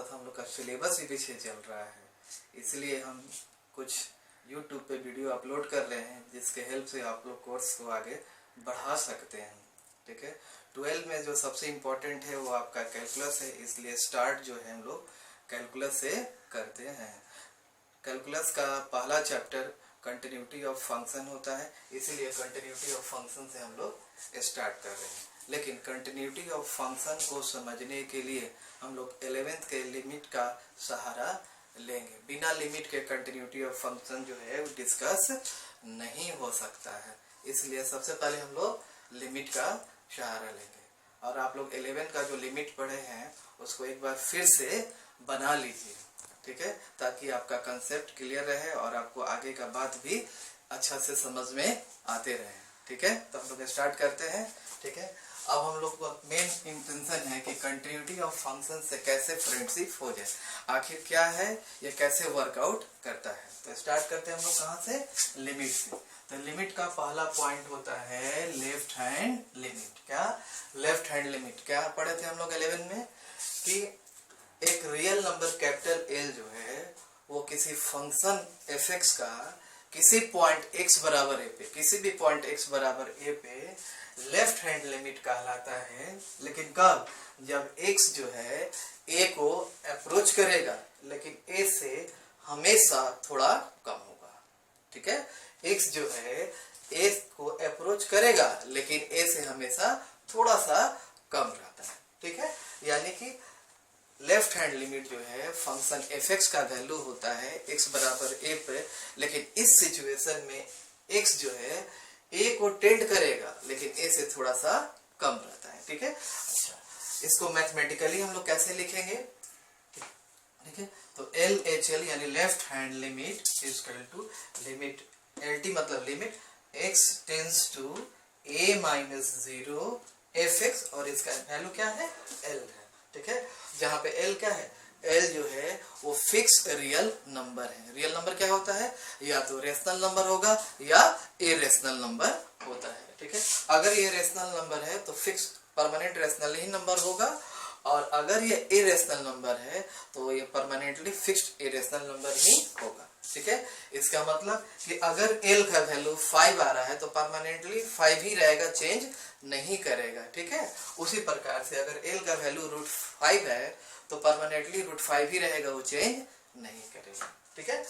साथ हम लोग का सिलेबस भी पीछे चल रहा है, इसलिए हम कुछ YouTube पे वीडियो अपलोड कर रहे हैं जिसके हेल्प से आप लोग कोर्स को आगे बढ़ा सकते हैं। ठीक है, 12 में जो सबसे इम्पोर्टेंट है वो आपका कैलकुलस है, इसलिए स्टार्ट जो है हम लोग कैलकुलस से करते हैं। कैलकुलस का पहला चैप्टर कंटिन्यूटी ऑफ फंक्शन होता है, इसीलिए कंटिन्यूटी ऑफ फंक्शन से हम लोग स्टार्ट कर रहे हैं। लेकिन कंटिन्यूटी ऑफ फंक्शन को समझने के लिए हम लोग 11th के लिमिट का सहारा लेंगे। बिना लिमिट के कंटिन्यूटी ऑफ फंक्शन जो है वो डिस्कस नहीं हो सकता है, इसलिए सबसे पहले हम लोग लिमिट का सहारा लेंगे। और आप लोग 11 का जो लिमिट पढ़े हैं उसको एक बार फिर से बना लीजिए, ठीक है, ताकि आपका कंसेप्ट क्लियर रहे और आपको आगे का बात भी अच्छा से समझ में आते रहे। ठीक है, तो हम लोग स्टार्ट करते हैं। ठीक है, अब हम लोग को मेन इंटेंशन है कि कंटिन्यूटी ऑफ फंक्शन से कैसे फ्रेंडशिप हो जाए, आखिर क्या है ये, कैसे वर्कआउट करता है। तो स्टार्ट करते हैं हम लोग कहाँ से, लिमिट से। तो लिमिट का पहला पॉइंट होता है लेफ्ट हैंड लिमिट। क्या लेफ्ट हैंड लिमिट, क्या पढ़े थे हम लोग 11 में कि एक रियल नंबर कैपिटल एल जो है वो किसी फंक्शन एफ एक्स का किसी पॉइंट x बराबर ए पे, किसी भी पॉइंट x बराबर ए पे लेफ्ट हैंड लिमिट कहलाता है। लेकिन कब, जब x जो है a को अप्रोच करेगा लेकिन a से हमेशा थोड़ा कम होगा। ठीक है, x जो है a को अप्रोच करेगा लेकिन a से हमेशा थोड़ा सा कम रहता है। ठीक है, यानी कि लेफ्ट हैंड लिमिट जो है फंक्शन एफ एक्स का वैल्यू होता है x बराबर a पे, लेकिन इस सिचुएशन में x जो है a को टेंड करेगा लेकिन a से थोड़ा सा कम रहता है। ठीक है, अच्छा, इसको मैथमेटिकली हम लोग कैसे लिखेंगे। ठीक है, तो LHL यानी left hand limit is equal to limit LT मतलब limit x tends to a minus 0 fx, और इसका वैल्यू क्या है, L है। ठीक है, जहाँ पे L क्या है, L जो है वो फिक्स रियल नंबर है। रियल नंबर क्या होता है, या तो रेशनल नंबर होगा या इरेशनल नंबर होता है। ठीक है, अगर ये रेशनल नंबर है तो फिक्स परमानेंट रेशनल ही नंबर होगा, और अगर ये इरेशनल नंबर है तो ये परमानेंटली फिक्स्ड इरेशनल नंबर ही होगा। ठीक है, इसका मतलब कि अगर L का वैल्यू 5 आ रहा है तो परमानेंटली 5 ही रहेगा, चेंज नहीं करेगा। ठीक है, उसी प्रकार से अगर L का वैल्यू √5 है तो परमानेंटली √5 ही रहेगा, वो चेंज नहीं करेगा। ठीक है,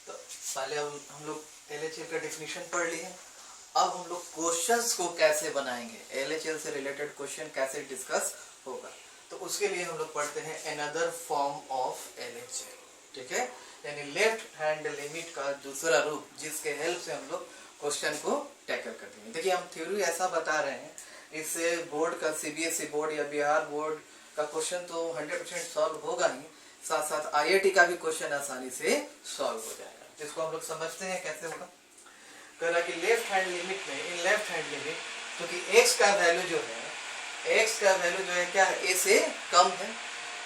तो पहले हम लोग LHL का डेफिनेशन पढ़ लिए। अब हम लोग क्वेश्चंस को कैसे बनाएंगे, LHL से रिलेटेड क्वेश्चन कैसे डिस्कस होगा, तो उसके लिए हम लोग पढ़ते हैं अनदर फॉर्म ऑफ LHL। ठीक है, यानी लेफ्ट हैंड लिमिट का दूसरा रूप, जिसके हेल्प से हम लोग क्वेश्चन को टैकल करते हैं। देखिए, हम थ्योरी ऐसा बता रहे हैं, इससे बोर्ड का CBSE बोर्ड या बिहार बोर्ड का क्वेश्चन तो 100% सॉल्व होगा ही, साथ साथ IIT का भी क्वेश्चन आसानी से सॉल्व हो जाएगा। जिसको हम लोग समझते हैं कैसे होगा। कह रहा कि लेफ्ट हैंड लिमिट में, इन लेफ्ट हैंड लिमिट, क्योंकि x का वैल्यू जो है, x का वैल्यू जो है क्या है, a से कम है,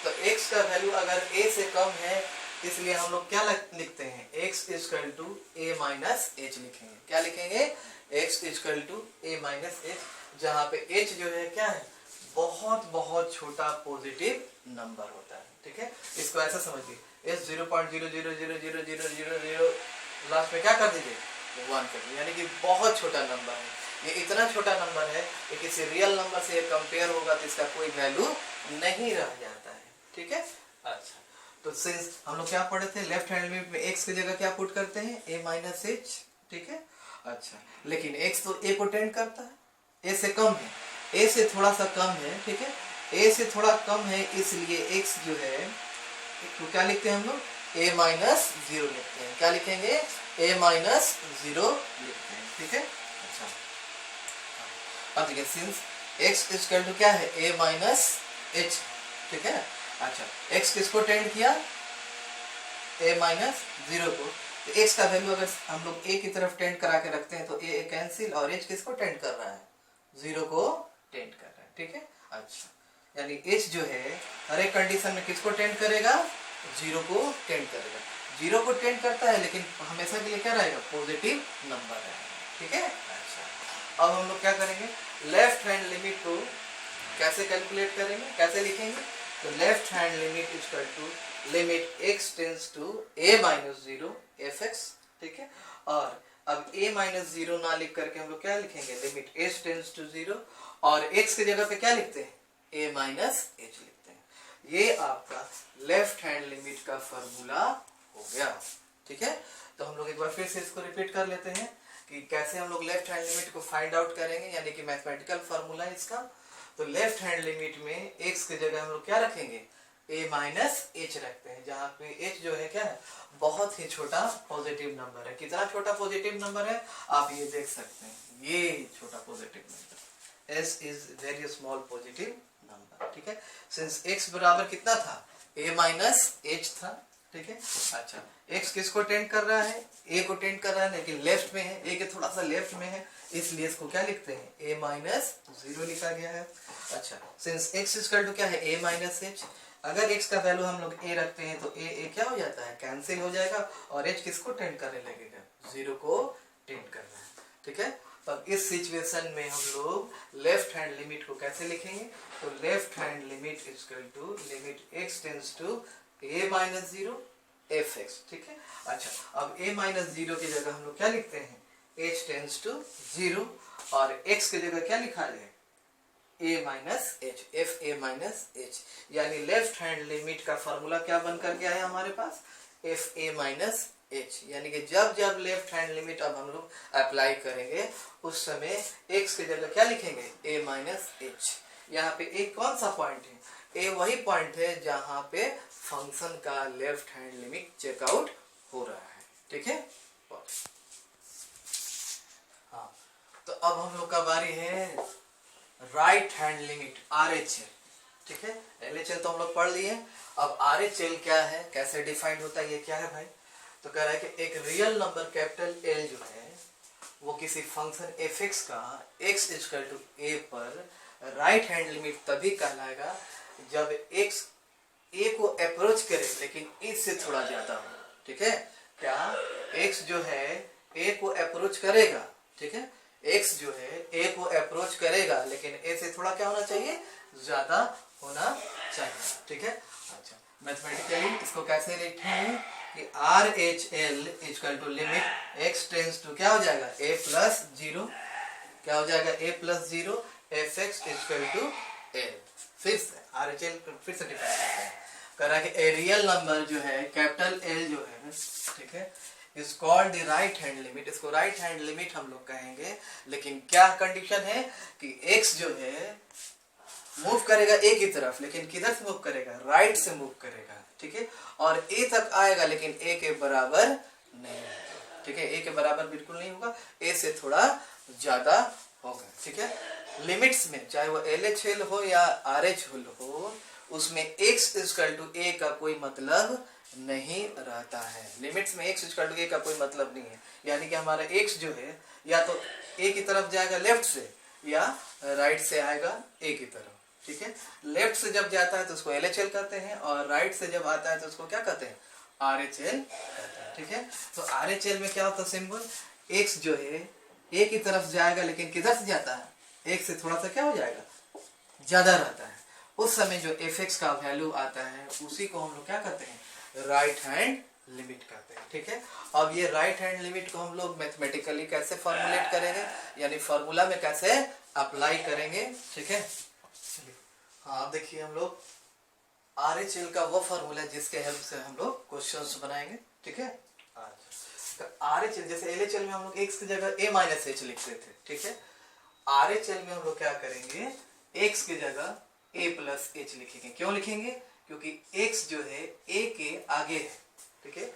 तो x का वैल्यू अगर a से कम है इसलिए हम लोग क्या लिखते हैं, x equal to a minus h लिखेंगे। क्या लिखेंगे, x equal to a minus h, जहाँ पे h जो है क्या है, बहुत बहुत छोटा पॉजिटिव नंबर होता है। ठीक है, इसको ऐसा समझिए, h 0.000000 लास्ट में क्या कर दीजिए, 1 कर दीजिए, यानी कि बहुत छोटा नंबर है। ये इतना छोटा नंबर है कि किसी रियल नंबर से कंपेयर होगा तो इसका कोई वैल्यू नहीं रह जाता है। ठीक है, अच्छा, तो सिंस हम लोग क्या पढ़े थे, लेफ्ट हैंड लिमिट में x की जगह क्या पुट करते हैं, a माइनस h। ठीक है, अच्छा, लेकिन x तो a को टेंड करता है, a से कम है, a से थोड़ा सा कम है। ठीक है, a से थोड़ा कम है, इसलिए x जो है तो क्या लिखते हैं हम लोग, a माइनस 0 लिखते हैं। क्या लिखेंगे, a माइनस 0 लिखते हैं। ठीक है, अच्छा, अब देखिए, सिंस x इक्वल टू क्या है, a माइनस h। ठीक है, अच्छा, x किसको टेंड किया, a माइनस 0 को, तो x का वैल्यू अगर हम लोग a की तरफ टेंड करा के रखते हैं तो a कैंसिल, और h किसको टेंड कर रहा है, 0 को टेंड कर रहा है। ठीक है, अच्छा, यानी h जो है हर एक कंडीशन में किसको टेंड करेगा, 0 को टेंड करेगा। 0 को टेंड करता है लेकिन हमेशा के लिए क्या रहेगा, पॉजिटिव नंबर रहेगा। ठीक है, अच्छा, अब हम लोग क्या करेंगे, लेफ्ट हैंड लिमिट को कैसे कैलकुलेट करेंगे, कैसे लिखेंगे, तो left hand limit equal to limit x tends to a minus 0 F X, ठीक है। और अब a माइनस 0 ना लिख करके हम लोग क्या लिखेंगे, लिमिट h टेंस टू 0, और x की जगह पे क्या लिखते हैं, a माइनस h लिखते हैं। ये आपका लेफ्ट हैंड लिमिट का फॉर्मूला हो गया, ठीक है। तो हम लोग एक बार फिर से इसको रिपीट कर लेते हैं कि कैसे हम लोग लेफ्ट हैंड लिमिट को फाइंड आउट करेंगे, यानी कि मैथमेटिकल फॉर्मूला है इसका। तो लेफ्ट हैंड लिमिट में x की जगह हम लोग क्या रखेंगे, a माइनस एच रखते हैं, जहाँ पे h जो है क्या है, बहुत ही छोटा पॉजिटिव नंबर है। कितना छोटा पॉजिटिव नंबर है आप ये देख सकते हैं, ये छोटा positive number, s is very small positive number, ठीक है। सिंस x बराबर कितना था, a माइनस एच था, ठीक है। अच्छा, x किसको टेंड कर रहा है, a को टेंड कर रहा है, लेकिन लेफ्ट में है, a के थोड़ा सा लेफ्ट में है, इसलिए इसको क्या लिखते हैं, a माइनस 0 लिखा गया है। अच्छा, सिंस x इक्वल टू क्या है, a माइनस एच, अगर x का वैल्यू हम लोग a रखते हैं तो a क्या हो जाता है, कैंसिल हो जाएगा, और h किसको टेंड करने लगेगा, 0 को टेंड करना है, ठीक है। अब इस सिचुएशन में हम लोग लेफ्ट हैंड लिमिट को कैसे लिखेंगे, तो left hand limit equal to limit x tends to a minus 0 F X, ठीक है। अच्छा, अब a माइनस 0 की जगह हम लोग क्या लिखते हैं, h टेंस टू 0, और x की जगह क्या लिखा जाए, a minus H, F A minus H, यानी लेफ्ट हैंड लिमिट का फॉर्मूला क्या बनकर गया है हमारे पास, एफ ए माइनस एच, यानी कि जब जब लेफ्ट हैंड लिमिट अब हम लोग अप्लाई करेंगे उस समय x की जगह क्या लिखेंगे, a माइनस एच। यहाँ पे एक कौन सा पॉइंट है, a वही पॉइंट है जहाँ पे फंक्शन का लेफ्ट हैंड लिमिट चेकआउट हो रहा है, ठीक है। हाँ, तो अब हम लोग का बारी है राइट हैंड लिमिट RHL, ठीक है। LHL तो हम लोग पढ़ लिए, अब RHL क्या है, कैसे डिफाइंड होता है, ये क्या है भाई, तो कह रहा है कि एक रियल नंबर कैपिटल L जो है वो किसी फंक्शन fx का x इक्वल टू a पर राइट हैंड लिमिट तभी कहलाएगा जब x a को अप्रोच करे लेकिन a से थोड़ा ज्यादा हो, ठीक है। क्या x जो है a को अप्रोच करेगा, ठीक है, x जो है a को अप्रोच करेगा लेकिन a से थोड़ा क्या होना चाहिए, ज्यादा होना चाहिए, ठीक है। अच्छा, मैथमेटिकली इसको कैसे लिखेंगे कि RHL equal to limit x tends to क्या हो जाएगा, a प्लस 0, क्या हो जाएगा, a plus 0 F X equal to l। फिर से RHL फिर से डिफाइन करते हैं, कह रहा है कि ए रियल नंबर जो है कैपिटल L जो है, ठीक है, is called the right hand limit, इसको राइट हैंड लिमिट हम लोग कहेंगे, लेकिन क्या कंडीशन है कि x जो है मूव करेगा a की तरफ, लेकिन किधर से मूव करेगा, राइट से मूव करेगा, ठीक है, और a तक आएगा लेकिन a के बराबर नहीं होगा, ठीक है, a के बराबर बिल्कुल नहीं होगा, a से थोड़ा ज्यादा होगा, ठीक है। लिमिट्स में चाहे वो LHL हो या RHL हो, उसमें x इक्वल टू a का कोई मतलब नहीं रहता है, लिमिट्स में x इक्वल टू a का कोई मतलब नहीं है, यानी कि हमारा x जो है या तो a की तरफ जाएगा लेफ्ट से या राइट से आएगा a की तरफ, ठीक है। लेफ्ट से जब जाता है तो उसको LHL कहते हैं, और राइट से जब आता है तो उसको क्या कहते हैं, RHL कहते हैं, ठीक है। तो RHL में क्या होता है सिंबल, x जो है a की तरफ जाएगा लेकिन किधर से जाता है, x से थोड़ा सा क्या हो जाएगा, ज्यादा रहता है, उस समय जो fx का वैल्यू आता है उसी को हम लोग क्या कहते हैं, राइट हैंड लिमिट कहते हैं, ठीक है। अब ये राइट हैंड लिमिट को हम लोग मैथमेटिकली कैसे फॉर्मुलेट करेंगे, यानी फॉर्मूला में कैसे अप्लाई करेंगे, ठीक है। हाँ, अब देखिए हम लोग RHL का वो फॉर्मूला जिसके हेल्प से हम लोग क्वेश्चंस बनाएंगे, ठीक है। तो RHL जैसे LHL में हम लोग x की जगह a माइनस एच लिखते थे, ठीक है, RHL में हम लोग क्या करेंगे, x की जगह a प्लस एच लिखेंगे, क्यों लिखेंगे, क्योंकि x जो है a के आगे है, ठीक है,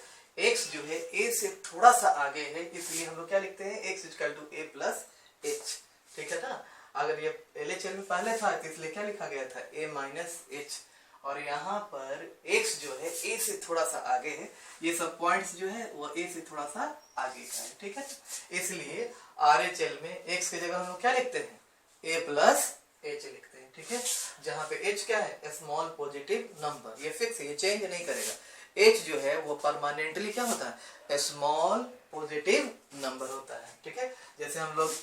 x जो है a से थोड़ा सा आगे है, इसलिए हम लोग क्या लिखते हैं, x equal to a plus H, ठीक है ना। अगर ये LHL में पहले था तो इसलिए क्या लिखा गया था, a माइनस एच, और यहाँ पर x जो है a से थोड़ा सा आगे है, ये सब पॉइंट्स जो है वो a से थोड़ा सा आगे का है, ठीक है। इसलिए RHL में x की जगह हम लोग क्या लिखते हैं, a प्लस एच लिखते हैं, ठीक है, जहाँ पे h क्या है, स्मॉल पॉजिटिव नंबर, ये फिक्स है, ये चेंज नहीं करेगा, h जो है वो परमानेंटली क्या होता है, स्मॉल पॉजिटिव नंबर होता है, ठीक है। जैसे हम लोग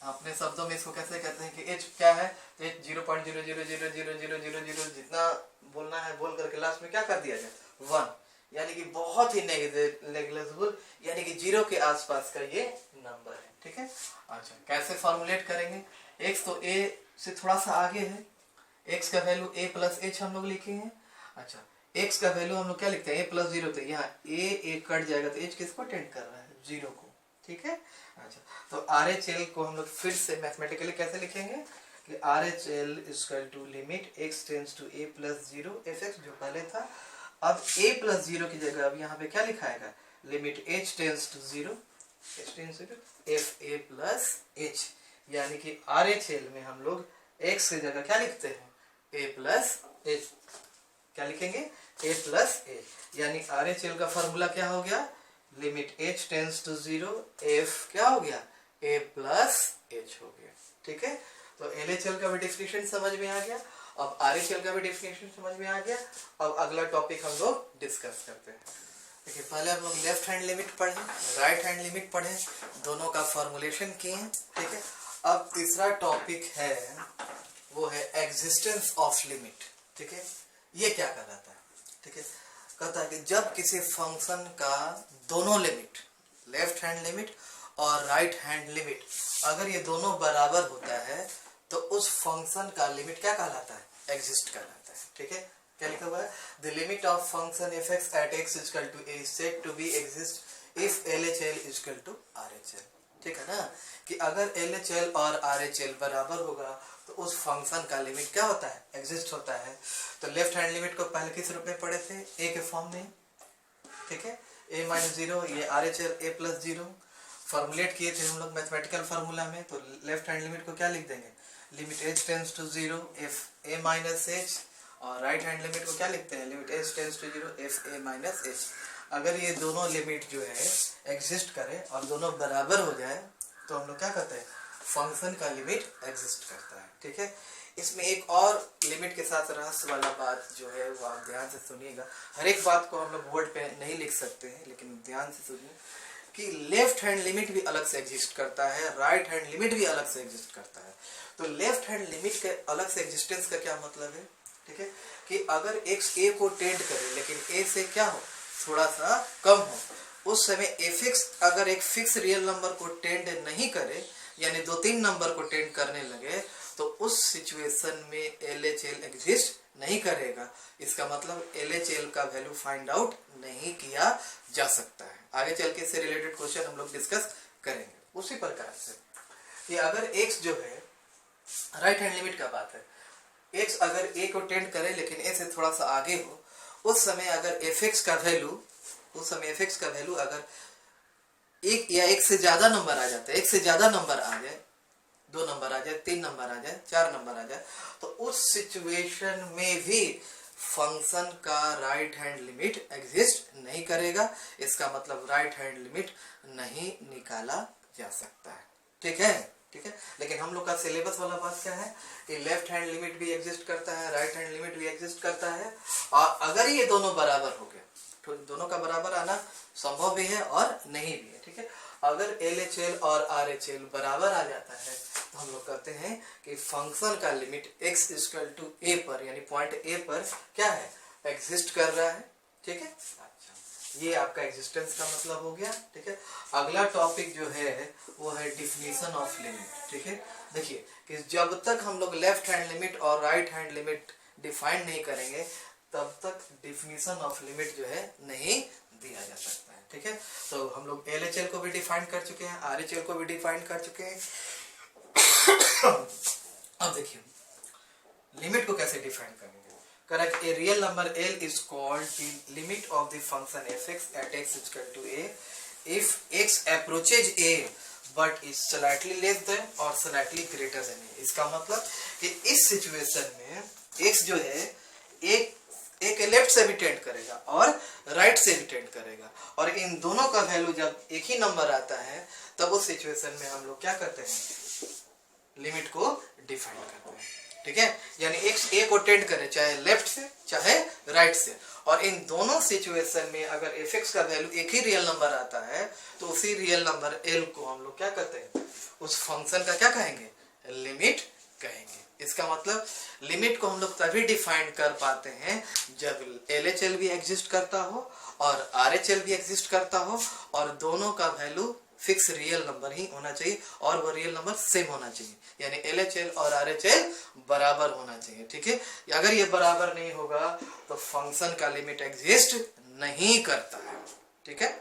अपने शब्दों में इसको कैसे कहते हैं कि एच क्या है, तो एच 0.0000000 जितना बोलना है बोल करके लास्ट में क्या कर दिया जाए 1, यानी कि बहुत ही नेग्लिजिबल, यानी कि 0 के आसपास का ये नंबर है। ठीक है, अच्छा कैसे फॉर्मुलेट करेंगे, x तो a से थोड़ा सा आगे है, x का वैल्यू a प्लस h हम लोग लिखे हैं। अच्छा x का वैल्यू हम लोग क्या लिखते हैं a प्लस 0, तो यहाँ a कट जाएगा तो h किसको टेंड कर रहा है 0 को। ठीक है, अच्छा तो RHL को हम लोग फिर से मैथमेटिकली कैसे लिखेंगे कि RHL equal to limit x tends to a plus 0 fx जो पहले था, अब a प्लस 0 की जगह अब यहाँ पे क्या लिखाएगा limit h tends to 0 f a plus h, यानी कि RHL में हम लोग x की जगह क्या लिखते हैं a प्लस h, क्या लिखेंगे a प्लस h, यानी RHL का फॉर्मूला क्या हो गया limit h tends to 0 f क्या हो गया a प्लस h हो गया। ठीक है, तो LHL का भी डेफिनेशन समझ में आ गया, अब RHL का भी डेफिनेशन समझ में आ गया। अब अगला टॉपिक हम लोग डिस्कस करते हैं। देखिए पहले हम लोग लेफ्ट हैंड लिमिट पढ़े, राइट हैंड लिमिट पढ़े, दोनों का फॉर्मुलेशन किए। ठीक है, अब तीसरा टॉपिक है वो है एग्जिस्टेंस ऑफ लिमिट। ठीक है, ये क्या कहलाता है, ठीक है, कहता है कि जब किसी फंक्शन का दोनों लिमिट लेफ्ट हैंड लिमिट और राइट हैंड लिमिट अगर ये दोनों बराबर होता है तो उस फंक्शन का लिमिट क्या कहलाता है एग्जिस्ट कहलाता है। ठीक है, क्या लिखा हुआ है the limit of function fx at x equal to a is said to be exist if LHL equal to RHL। ठीक है ना, कि अगर LHL और RHL बराबर होगा तो उस फंक्शन का लिमिट क्या होता है एग्जिस्ट होता है। तो लेफ्ट हैंड लिमिट को पहले किस रूप में पढ़े थे a के फॉर्म में। ठीक है, a माइनस 0, ये RHL a प्लस 0 फॉर्मुलेट किए थे हम लोग मैथमेटिकल फार्मूला में। तो लेफ्ट हैंड लिमिट को क्या लिख देंगे limit h tends to 0 f a minus h, और राइट हैंड लिमिट को क्या लिखते हैं limit h tends to 0 f a minus h। अगर ये दोनों लिमिट जो है एग्जिस्ट करे और दोनों बराबर हो जाए तो हम लोग क्या कहते हैं फंक्शन का लिमिट एग्जिस्ट करता है। ठीक है, इसमें एक और लिमिट के साथ रहस्य वाला बात जो है वो आप ध्यान से सुनिएगा। हर एक बात को हम लोग बोर्ड पे नहीं लिख सकते हैं, लेकिन ध्यान से सुनिए कि लेफ्ट हैंड लिमिट भी अलग से एग्जिस्ट करता है, राइट हैंड लिमिट भी अलग से एग्जिस्ट करता है। तो लेफ्ट हैंड लिमिट के अलग से एग्जिस्टेंस का क्या मतलब है, ठीक है, कि अगर x a को टेंड करे लेकिन a से क्या हो थोड़ा सा कम हो, उस समय fx अगर एक फिक्स रियल नंबर को टेंड नहीं करे यानी 2-3 नंबर को टेंड करने लगे तो उस सिचुएशन में LHL एग्जिस्ट नहीं करेगा। इसका मतलब LHL का वैल्यू फाइंड आउट नहीं किया जा सकता है। आगे चल के इससे रिलेटेड क्वेश्चन हम लोग डिस्कस करेंगे। उसी प्रकार से कि अगर x जो है राइट हैंड लिमिट का बात है, x अगर a को टेंड करे लेकिन a से थोड़ा सा आगे हो, उस समय अगर fx का वैल्यू अगर एक या एक से ज्यादा नंबर आ जाता है, एक से ज्यादा नंबर आ जाए, 2 नंबर आ जाए, 3 नंबर आ जाए, 4 नंबर आ जाए, तो उस सिचुएशन में भी फंक्शन का राइट हैंड लिमिट एग्जिस्ट नहीं करेगा। इसका मतलब राइट हैंड लिमिट नहीं निकाला जा सकता है। ठीक है, ठीक है, लेकिन हम लोग का सिलेबस वाला बात क्या है कि लेफ्ट हैंड लिमिट भी एग्जिस्ट करता है, राइट हैंड लिमिट भी एग्जिस्ट करता है, और अगर ये दोनों बराबर हो गए तो दोनों का बराबर आना संभव भी है और नहीं भी है। ठीक है, अगर LHL और RHL बराबर आ जाता है तो हम लोग कहते हैं कि फंक्शन का limit x equal to a पर यानी पॉइंट a पर क्या है एग्जिस्ट कर रहा है। ठीक है, अच्छा ये आपका एग्जिस्टेंस का मतलब हो गया। ठीक है, अगला टॉपिक जो है वो है डिफिनीशन ऑफ लिमिट। ठीक है, देखिए कि जब तक हम लोग लेफ्ट हैंड लिमिट और राइट हैंड लिमिट डिफाइन नहीं करेंगे तब तक डिफिनीशन ऑफ लिमिट जो है नहीं दिया जा सकता है। ठीक है, तो हम लोग LHL को भी डिफाइन कर चुके हैं, RHL को भी डिफाइन कर चुके हैं। अब देखिए लिमिट को कैसे डिफाइन करेंगे। Correct, a real number L is called the limit of the function fx at x equal to a if x approaches a but is slightly less than और स्लाइटली ग्रेटर देन a। इसका मतलब कि इस situation में x जो है एक left से भी टेंड करेगा और राइट से भी टेंड करेगा, और इन दोनों का वैल्यू जब एक ही नंबर आता है तब उस सिचुएशन में हम लोग क्या करते हैं लिमिट को डिफाइन करते हैं। ठीक है, यानी x a को टेंड करे चाहे लेफ्ट से चाहे राइट से, और इन दोनों सिचुएशन में अगर f(x) का वैल्यू एक ही रियल नंबर आता है तो उसी रियल नंबर l को हम लोग क्या कहते हैं, उस फंक्शन का क्या कहेंगे, लिमिट कहेंगे। इसका मतलब लिमिट को हम लोग तभी डिफाइन कर पाते हैं जब LHL भी एग्जिस्ट करता हो और RHL भी एग्जिस्ट करता हो और दोनों का वैल्यू फिक्स रियल नंबर ही होना चाहिए और वो रियल नंबर सेम होना चाहिए, यानी LHL और RHL बराबर होना चाहिए। ठीक है, अगर ये बराबर नहीं होगा तो फंक्शन का लिमिट एग्जिस्ट नहीं करता है। ठीक है।